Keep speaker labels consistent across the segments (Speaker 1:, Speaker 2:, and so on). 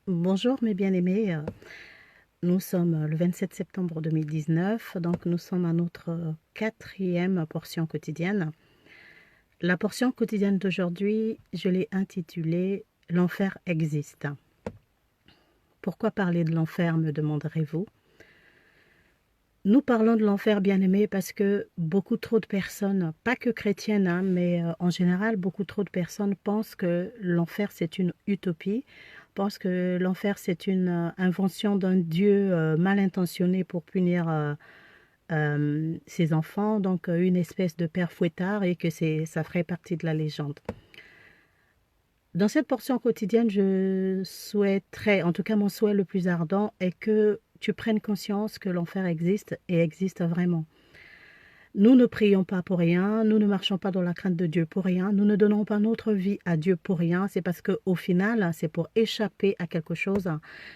Speaker 1: Bonjour mes bien-aimés, nous sommes le 27 septembre 2019, donc nous sommes à notre quatrième portion quotidienne. La portion quotidienne d'aujourd'hui, je l'ai intitulée « L'enfer existe ». Pourquoi parler de l'enfer, me demanderez-vous? Nous parlons de l'enfer, bien-aimés, parce que beaucoup trop de personnes, pas que chrétiennes, hein, mais en général, beaucoup trop de personnes pensent que l'enfer, c'est une utopie, pensent que l'enfer, c'est une invention d'un Dieu mal intentionné pour punir ses enfants, donc une espèce de père fouettard, et que ça ferait partie de la légende. Dans cette portion quotidienne, je souhaiterais, en tout cas mon souhait le plus ardent, est que tu prennes conscience que l'enfer existe et existe vraiment. Nous ne prions pas pour rien, nous ne marchons pas dans la crainte de Dieu pour rien, nous ne donnons pas notre vie à Dieu pour rien, c'est parce qu'au final, c'est pour échapper à quelque chose,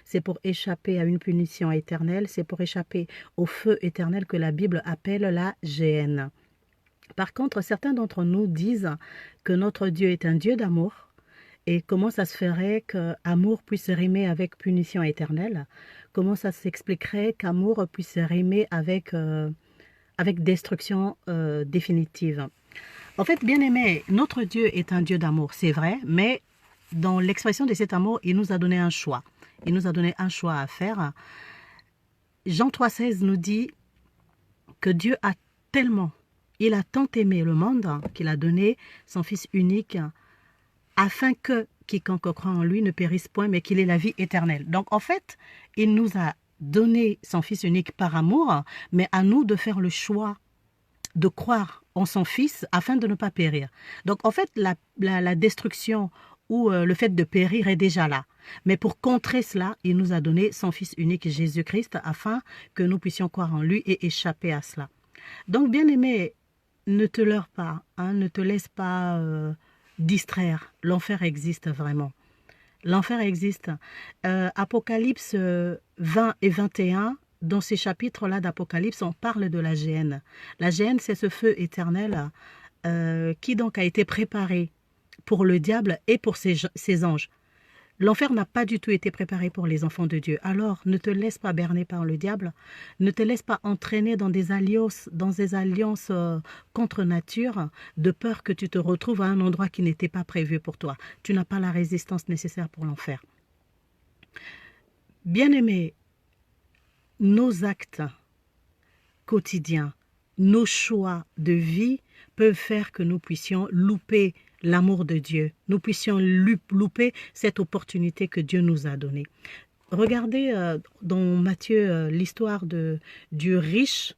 Speaker 1: c'est pour échapper à une punition éternelle, c'est pour échapper au feu éternel que la Bible appelle la géhenne. Par contre, certains d'entre nous disent que notre Dieu est un Dieu d'amour. Et comment ça se ferait qu'amour puisse rimer avec punition éternelle? Comment ça s'expliquerait qu'amour puisse rimer avec destruction définitive? En fait, bien aimé, notre Dieu est un Dieu d'amour, c'est vrai, mais dans l'expression de cet amour, il nous a donné un choix. Il nous a donné un choix à faire. Jean 3,16 nous dit que Dieu a il a tant aimé le monde qu'il a donné son Fils unique afin que quiconque croit en lui ne périsse point, mais qu'il ait la vie éternelle. Donc en fait, il nous a donné son Fils unique par amour, mais à nous de faire le choix de croire en son Fils afin de ne pas périr. Donc en fait, la destruction ou le fait de périr est déjà là. Mais pour contrer cela, il nous a donné son Fils unique Jésus-Christ afin que nous puissions croire en lui et échapper à cela. Donc bien aimé, ne te leurre pas, hein, ne te laisse pas distraire. L'enfer existe vraiment. L'enfer existe. Apocalypse 20 et 21, dans ces chapitres-là d'Apocalypse, on parle de la géhenne. La géhenne, c'est ce feu éternel qui donc a été préparé pour le diable et pour ses anges. L'enfer n'a pas du tout été préparé pour les enfants de Dieu. Alors, ne te laisse pas berner par le diable. Ne te laisse pas entraîner dans des alliances contre nature, de peur que tu te retrouves à un endroit qui n'était pas prévu pour toi. Tu n'as pas la résistance nécessaire pour l'enfer. Bien-aimés, nos actes quotidiens, nos choix de vie peuvent faire que nous puissions louper l'amour de Dieu. Nous puissions louper cette opportunité que Dieu nous a donnée. Regardez dans Matthieu l'histoire du riche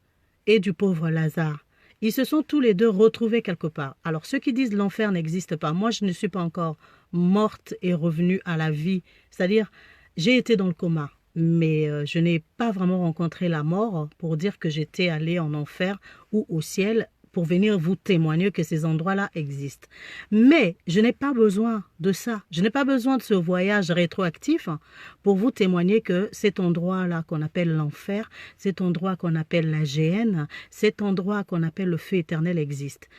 Speaker 1: et du pauvre Lazare. Ils se sont tous les deux retrouvés quelque part. Alors ceux qui disent l'enfer n'existe pas, moi je ne suis pas encore morte et revenue à la vie. C'est-à-dire, j'ai été dans le coma, mais je n'ai pas vraiment rencontré la mort pour dire que j'étais allée en enfer ou au ciel, pour venir vous témoigner que ces endroits-là existent. Mais je n'ai pas besoin de ça. Je n'ai pas besoin de ce voyage rétroactif pour vous témoigner que cet endroit-là qu'on appelle l'enfer, cet endroit qu'on appelle la géhenne, cet endroit qu'on appelle le feu éternel existe.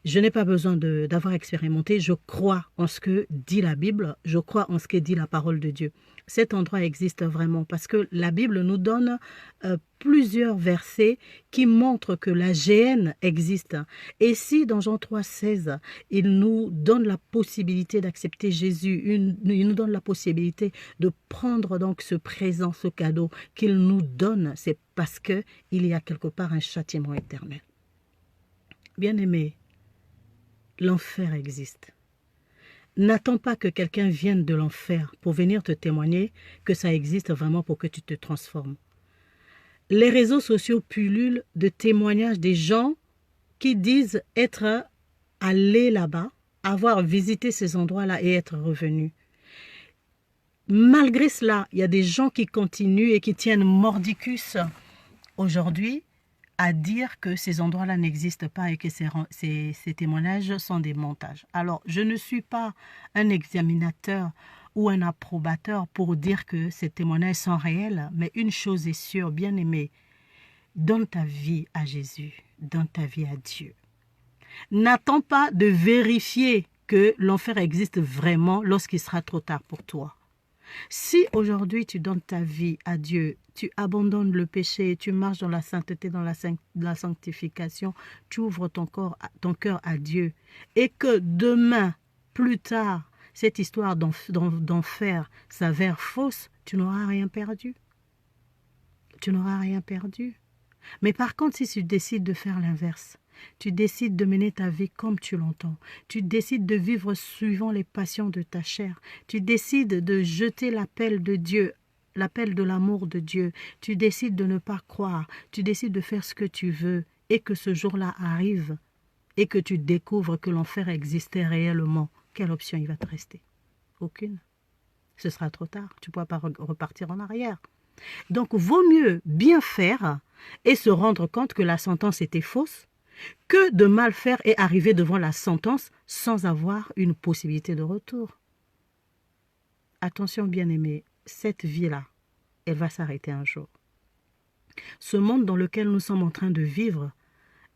Speaker 1: Je n'ai pas besoin d'avoir expérimenté. Je crois en ce que dit la Bible. Je crois en ce que dit la parole de Dieu. Cet endroit existe vraiment parce que la Bible nous donne plusieurs versets qui montrent que la géhenne existe. Et si dans Jean 3,16, il nous donne la possibilité d'accepter Jésus, il nous donne la possibilité de prendre donc ce présent, ce cadeau qu'il nous donne, c'est parce qu'il y a quelque part un châtiment éternel. Bien-aimés, l'enfer existe. N'attends pas que quelqu'un vienne de l'enfer pour venir te témoigner que ça existe vraiment pour que tu te transformes. Les réseaux sociaux pullulent de témoignages des gens qui disent être allés là-bas, avoir visité ces endroits-là et être revenus. Malgré cela, il y a des gens qui continuent et qui tiennent mordicus aujourd'hui à dire que ces endroits-là n'existent pas et que ces témoignages sont des montages. Alors, je ne suis pas un examinateur ou un approbateur pour dire que ces témoignages sont réels, mais une chose est sûre, bien-aimé, donne ta vie à Jésus, donne ta vie à Dieu. N'attends pas de vérifier que l'enfer existe vraiment lorsqu'il sera trop tard pour toi. Si aujourd'hui tu donnes ta vie à Dieu, tu abandonnes le péché, tu marches dans la sainteté, dans la sanctification, tu ouvres ton cœur à Dieu, et que demain, plus tard, cette histoire d'enfer s'avère fausse, tu n'auras rien perdu. Tu n'auras rien perdu. Mais par contre, si tu décides de faire l'inverse, tu décides de mener ta vie comme tu l'entends, tu décides de vivre suivant les passions de ta chair, tu décides de jeter l'appel de Dieu, l'appel de l'amour de Dieu, tu décides de ne pas croire, tu décides de faire ce que tu veux, et que ce jour-là arrive, et que tu découvres que l'enfer existait réellement, quelle option il va te rester? Aucune. Ce sera trop tard, tu ne pourras pas repartir en arrière. Donc, vaut mieux bien faire et se rendre compte que la sentence était fausse que de mal faire et arriver devant la sentence sans avoir une possibilité de retour. Attention, bien-aimés, cette vie-là, elle va s'arrêter un jour. Ce monde dans lequel nous sommes en train de vivre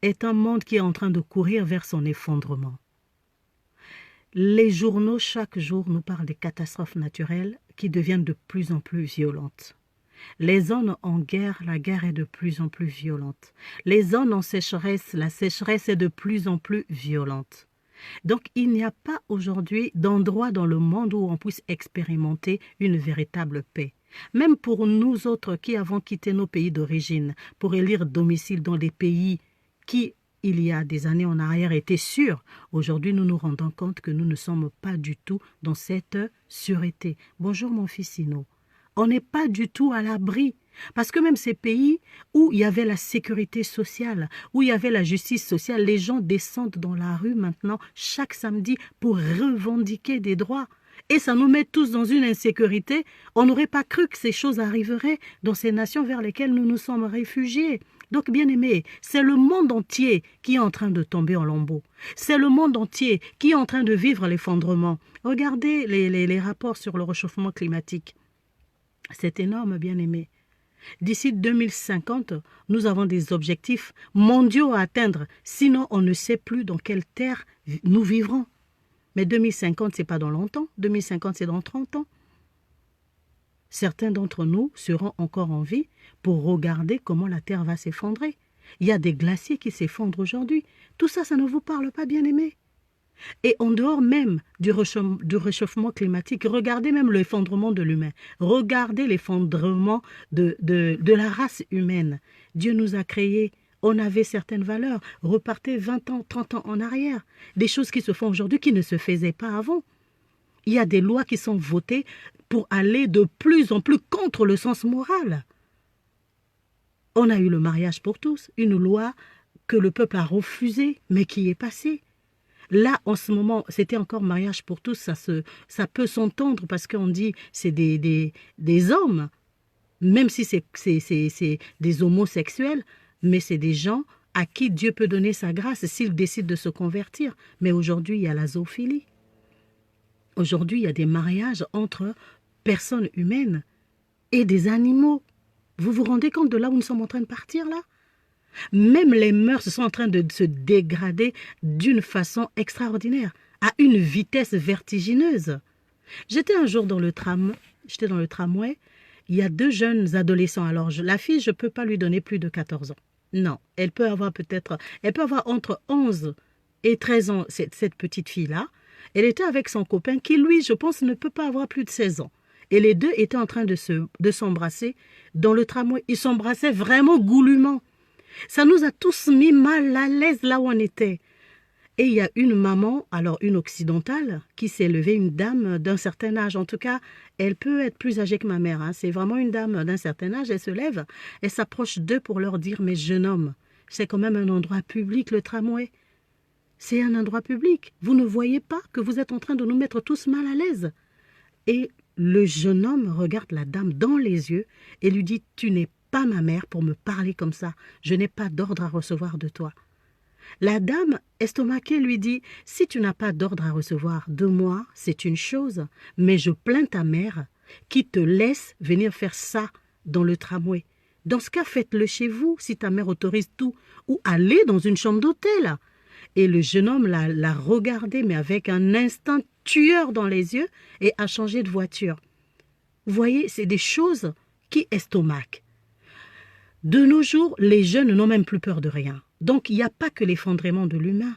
Speaker 1: est un monde qui est en train de courir vers son effondrement. Les journaux, chaque jour, nous parlent des catastrophes naturelles qui deviennent de plus en plus violentes. Les zones en guerre, la guerre est de plus en plus violente. Les zones en sécheresse, la sécheresse est de plus en plus violente. Donc, il n'y a pas aujourd'hui d'endroit dans le monde où on puisse expérimenter une véritable paix. Même pour nous autres qui avons quitté nos pays d'origine pour élire domicile dans des pays qui, il y a des années en arrière, étaient sûrs, aujourd'hui nous nous rendons compte que nous ne sommes pas du tout dans cette sûreté. Bonjour mon fils Sino. On n'est pas du tout à l'abri. Parce que même ces pays où il y avait la sécurité sociale, où il y avait la justice sociale, les gens descendent dans la rue maintenant chaque samedi pour revendiquer des droits. Et ça nous met tous dans une insécurité. On n'aurait pas cru que ces choses arriveraient dans ces nations vers lesquelles nous nous sommes réfugiés. Donc, bien aimés, c'est le monde entier qui est en train de tomber en lambeaux. C'est le monde entier qui est en train de vivre l'effondrement. Regardez les rapports sur le réchauffement climatique. C'est énorme, bien-aimés. D'ici 2050, nous avons des objectifs mondiaux à atteindre. Sinon, on ne sait plus dans quelle terre nous vivrons. Mais 2050, ce n'est pas dans longtemps. 2050, c'est dans 30 ans. Certains d'entre nous seront encore en vie pour regarder comment la terre va s'effondrer. Il y a des glaciers qui s'effondrent aujourd'hui. Tout ça, ça ne vous parle pas, bien-aimés. Et en dehors même du réchauffement climatique, regardez même l'effondrement de l'humain. Regardez l'effondrement de la race humaine. Dieu nous a créés, on avait certaines valeurs. Repartez 20 ans, 30 ans en arrière. Des choses qui se font aujourd'hui qui ne se faisaient pas avant. Il y a des lois qui sont votées pour aller de plus en plus contre le sens moral. On a eu le mariage pour tous, une loi que le peuple a refusée, mais qui est passée. Là, en ce moment, c'était encore mariage pour tous, ça peut s'entendre parce qu'on dit c'est des hommes, même si c'est des homosexuels, mais c'est des gens à qui Dieu peut donner sa grâce s'ils décident de se convertir. Mais aujourd'hui, il y a la zoophilie. Aujourd'hui, il y a des mariages entre personnes humaines et des animaux. Vous vous rendez compte de là où nous sommes en train de partir, là ? Même les mœurs sont en train de se dégrader d'une façon extraordinaire, à une vitesse vertigineuse. J'étais un jour dans le tramway, il y a 2 jeunes adolescents. Alors, la fille, je ne peux pas lui donner plus de 14 ans. Non, elle peut avoir entre 11 et 13 ans, cette petite fille-là. Elle était avec son copain qui, lui, je pense, ne peut pas avoir plus de 16 ans. Et les deux étaient en train de s'embrasser dans le tramway. Ils s'embrassaient vraiment goulûment. Ça nous a tous mis mal à l'aise là où on était. Et il y a une maman, alors une occidentale, qui s'est levée, une dame d'un certain âge. En tout cas, elle peut être plus âgée que ma mère. Hein. C'est vraiment une dame d'un certain âge. Elle se lève, elle s'approche d'eux pour leur dire « Mais jeune homme, c'est quand même un endroit public, le tramway. C'est un endroit public. Vous ne voyez pas que vous êtes en train de nous mettre tous mal à l'aise ?» Et le jeune homme regarde la dame dans les yeux et lui dit « Tu n'es pas ma mère pour me parler comme ça. Je n'ai pas d'ordre à recevoir de toi. » La dame, estomaquée, lui dit « Si tu n'as pas d'ordre à recevoir de moi, c'est une chose, mais je plains ta mère qui te laisse venir faire ça dans le tramway. Dans ce cas, faites-le chez vous si ta mère autorise tout, ou allez dans une chambre d'hôtel. » Et le jeune homme l'a regardé, mais avec un instinct tueur dans les yeux, et a changé de voiture. Vous voyez, c'est des choses qui estomaquent. De nos jours, les jeunes n'ont même plus peur de rien. Donc, il n'y a pas que l'effondrement de l'humain.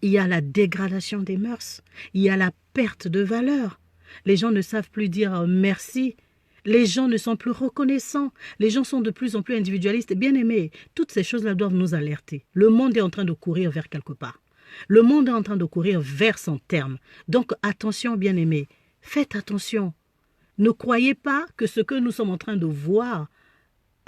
Speaker 1: Il y a la dégradation des mœurs. Il y a la perte de valeur. Les gens ne savent plus dire merci. Les gens ne sont plus reconnaissants. Les gens sont de plus en plus individualistes. Bien aimés, toutes ces choses-là doivent nous alerter. Le monde est en train de courir vers quelque part. Le monde est en train de courir vers son terme. Donc, attention, bien aimés. Faites attention. Ne croyez pas que ce que nous sommes en train de voir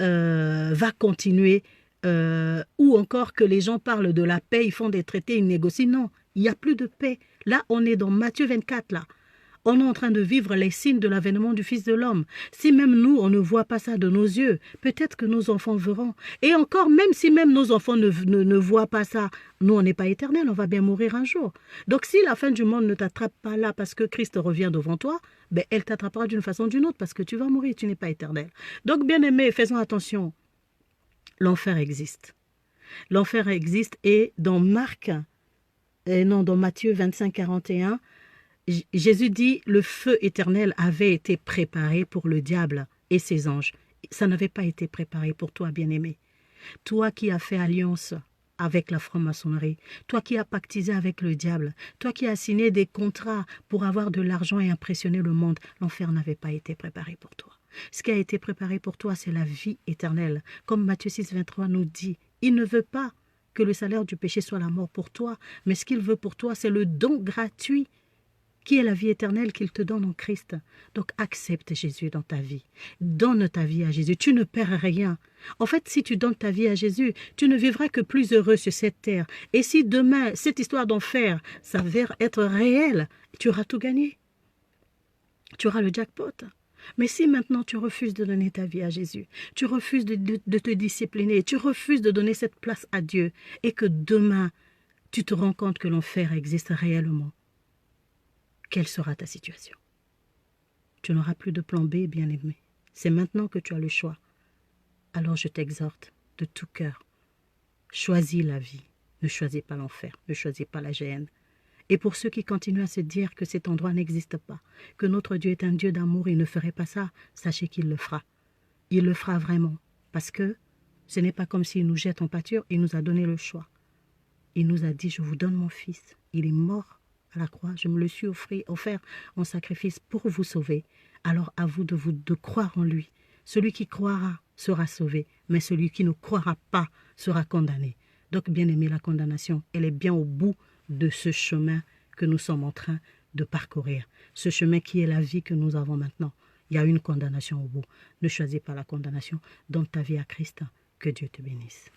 Speaker 1: va continuer, ou encore que les gens parlent de la paix, ils font des traités, ils négocient. Non, il n'y a plus de paix. Là, on est dans Matthieu 24, là. On est en train de vivre les signes de l'avènement du Fils de l'homme. Si même nous, on ne voit pas ça de nos yeux, peut-être que nos enfants verront. Et encore, même si même nos enfants ne voient pas ça, nous, on n'est pas éternels, on va bien mourir un jour. Donc, si la fin du monde ne t'attrape pas là parce que Christ revient devant toi, ben, elle t'attrapera d'une façon ou d'une autre parce que tu vas mourir, tu n'es pas éternel. Donc, bien aimés, faisons attention. L'enfer existe. L'enfer existe et dans dans Matthieu 25, 41, Jésus dit, le feu éternel avait été préparé pour le diable et ses anges. Ça n'avait pas été préparé pour toi, bien-aimé. Toi qui as fait alliance avec la franc-maçonnerie, toi qui as pactisé avec le diable, toi qui as signé des contrats pour avoir de l'argent et impressionner le monde, l'enfer n'avait pas été préparé pour toi. Ce qui a été préparé pour toi, c'est la vie éternelle. Comme Matthieu 6, 23 nous dit, il ne veut pas que le salaire du péché soit la mort pour toi, mais ce qu'il veut pour toi, c'est le don gratuit qui est la vie éternelle qu'il te donne en Christ. Donc accepte Jésus dans ta vie. Donne ta vie à Jésus. Tu ne perds rien. En fait, si tu donnes ta vie à Jésus, tu ne vivras que plus heureux sur cette terre. Et si demain, cette histoire d'enfer s'avère être réelle, tu auras tout gagné. Tu auras le jackpot. Mais si maintenant tu refuses de donner ta vie à Jésus, tu refuses de te discipliner, tu refuses de donner cette place à Dieu, et que demain, tu te rends compte que l'enfer existe réellement, quelle sera ta situation? Tu n'auras plus de plan B, bien-aimé. C'est maintenant que tu as le choix. Alors je t'exhorte de tout cœur. Choisis la vie. Ne choisis pas l'enfer. Ne choisis pas la géhenne. Et pour ceux qui continuent à se dire que cet endroit n'existe pas, que notre Dieu est un Dieu d'amour, il ne ferait pas ça, sachez qu'il le fera. Il le fera vraiment. Parce que ce n'est pas comme s'il nous jette en pâture, il nous a donné le choix. Il nous a dit, je vous donne mon fils. Il est mort à la croix, je me le suis offert en sacrifice pour vous sauver. Alors à vous de croire en lui. Celui qui croira sera sauvé, mais celui qui ne croira pas sera condamné. Donc bien aimé, la condamnation, elle est bien au bout de ce chemin que nous sommes en train de parcourir. Ce chemin qui est la vie que nous avons maintenant. Il y a une condamnation au bout. Ne choisis pas la condamnation. Donne ta vie à Christ. Que Dieu te bénisse.